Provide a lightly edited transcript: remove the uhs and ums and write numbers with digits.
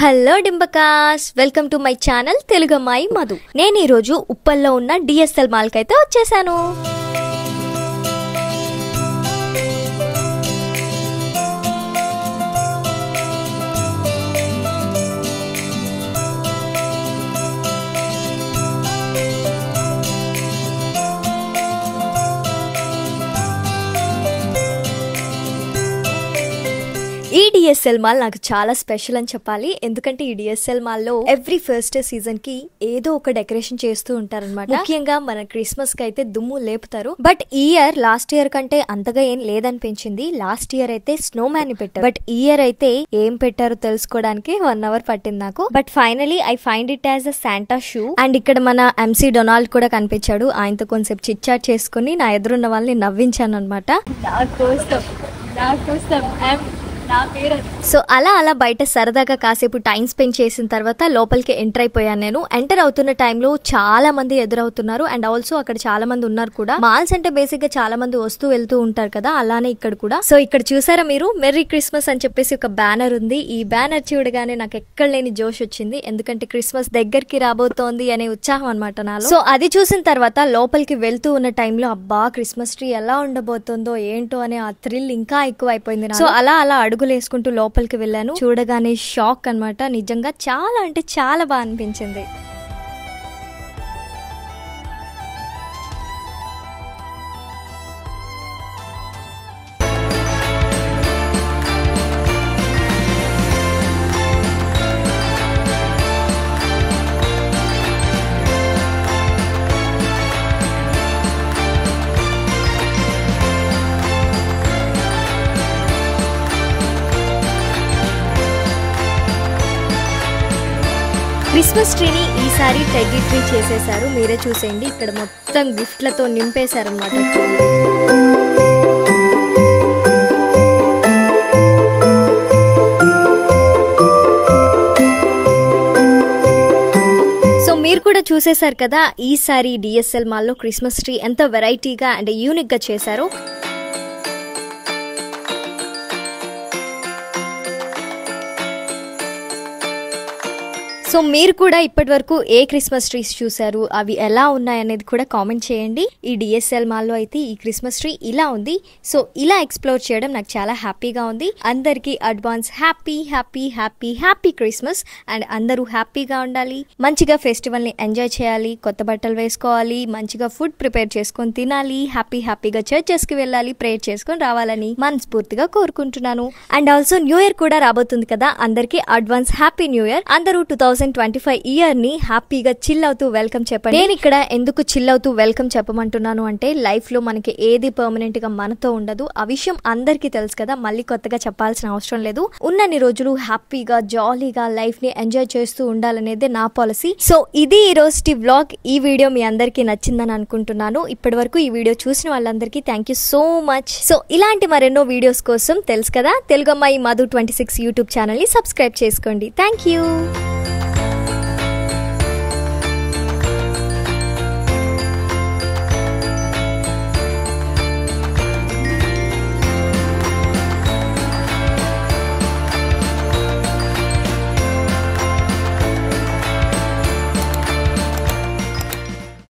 Hello డింబకాస్, welcome to my channel Telugu అమ్మాయి మధు. నేను ఈరోజు ఉప్పల్లో ఉన్న డిఎస్ఎల్ మాల్ కైతే వచ్చేసాను. ఈ డిఎస్ఎల్ మాల్ నాకు చాలా స్పెషల్ అని చెప్పాలి. ఎందుకంటే ఈ డిఎస్ఎల్ మాల్ లో ఎవ్రీ ఫస్ట్ సీజన్ కి ఏదో ఒక డెకరేషన్ చేస్తూ ఉంటారన్నమాట. ముఖ్యంగా మన క్రిస్మస్ కి అయితే దుమ్ము లేపుతారు. బట్ ఈ ఇయర్ లాస్ట్ ఇయర్ కంటే అంతగా ఏం లేదనిపించింది. లాస్ట్ ఇయర్ అయితే స్నో మ్యాన్ ని పెట్టారు, బట్ ఈ ఇయర్ అయితే ఏం పెట్టారో తెలుసుకోవడానికి 1 hour పట్టింది నాకు. But finally I find it as a Santa shoe. And ఇక్కడ మన MC డొనాల్డ్ కూడా కనిపించాడు. ఆయనతో కొంచెం చిట్ చాట్ చేసుకుని నా ఎదురున్న వాళ్ళని నవ్వించాను అనమాట. సో అలా బయట సరదాగా కాసేపు టైం స్పెండ్ చేసిన తర్వాత లోపలికి ఎంటర్ అయిపోయాను. నేను ఎంటర్ అవుతున్న టైంలో చాలా మంది ఎదురవుతున్నారు. అండ్ ఆల్సో అక్కడ చాలా మంది ఉన్నారు కూడా. మాల్స్ అంటే బేసిక్ గా చాలా మంది వస్తూ వెళ్తూ ఉంటారు కదా, అలానే ఇక్కడ కూడా. సో ఇక్కడ చూసారా మీరు, మెర్రీ క్రిస్మస్ అని చెప్పేసి ఒక బ్యానర్ ఉంది. ఈ బ్యానర్ చూడగానే నాకు ఎక్కడ లేని జోష్ వచ్చింది. ఎందుకంటే క్రిస్మస్ దగ్గరికి రాబోతోంది అనే ఉత్సాహం అనమాట నాలో. సో అది చూసిన తర్వాత లోపలికి వెళ్తూ ఉన్న టైంలో అబ్బా క్రిస్మస్ ట్రీ ఎలా ఉండబోతుందో ఏంటో అనే ఆ థ్రిల్ ఇంకా ఎక్కువ అయిపోయింది. సో అలా అడుగులేసుకుంటూ లోపలికి వెళ్ళాను. చూడగానే షాక్ అన్నమాట. నిజంగా చాలా అంటే చాలా బాగా అనిపించింది. క్రిస్మస్ ట్రీని ఈసారి టెడ్డీ ట్రీ చేసేసారు. మీరే చూసేయండి, ఇక్కడ మొత్తం గిఫ్ట్లతో నింపేశారు అన్నమాట. సో మీరు కూడా చూసేశారు కదా ఈసారి డిఎస్ఎల్ మాల్లో క్రిస్మస్ ట్రీ ఎంత వెరైటీగా అండ్ యూనిక్ గా చేశారో. సో మీరు కూడా ఇప్పటి వరకు ఏ క్రిస్మస్ ట్రీస్ చూసారు, అవి ఎలా ఉన్నాయి అనేది కూడా కామెంట్ చేయండి. ఈ డిఎస్ఎల్ మాల్లో అయితే ఈ క్రిస్మస్ ట్రీ ఇలా ఉంది. సో ఇలా ఎక్స్ప్లోర్ చేయడం నాకు చాలా హ్యాపీగా ఉంది. అందరికీ advance happy happy happy happy Christmas. And అందరూ హ్యాపీగా ఉండాలి, మంచిగా ఫెస్టివల్ ని ఎంజాయ్ చేయాలి, కొత్త బట్టలు వేసుకోవాలి, మంచిగా ఫుడ్ ప్రిపేర్ చేసుకొని తినాలి, హ్యాపీగా చర్చెస్ కి వెళ్ళాలి, ప్రేయర్ చేసుకొని రావాలని మనస్ఫూర్తిగా కోరుకుంటున్నాను. అండ్ ఆల్సో న్యూ ఇయర్ కూడా రాబోతుంది కదా, అందరికీ అడ్వాన్స్ హ్యాపీ న్యూ ఇయర్. అందరూ 2025 ఇయర్ ని హ్యాపీగా చిల్ అవుతూ వెల్కమ్ చెప్పండి. నేను ఇక్కడ ఎందుకు చిల్ అవుతూ వెల్కమ్ చెప్పమంటున్నాను అంటే, లైఫ్ లో మనకి ఏది పర్మనెంట్ గా మనతో ఉండదు. ఆ విషయం అందరికీ తెలుసు కదా, మళ్ళీ కొత్తగా చెప్పాల్సిన అవసరం లేదు. ఉన్నన్ని రోజులు హ్యాపీగా జాలీగా లైఫ్ ని ఎంజాయ్ చేస్తూ ఉండాలనేది నా పాలసీ. సో ఇది ఈ రోజు వ్లాగ్. ఈ వీడియో మీ అందరికీ నచ్చిందని అనుకుంటున్నాను. ఇప్పటి వరకు ఈ వీడియో చూసిన వాళ్ళందరికీ thank you so much. So ఇలాంటి మరెన్నో వీడియోస్ కోసం తెలుసు కదా, తెలుగు అమ్మాయి మధు 26 యూట్యూబ్ ఛానల్ ని సబ్స్క్రైబ్ చేసుకోండి. Thank you.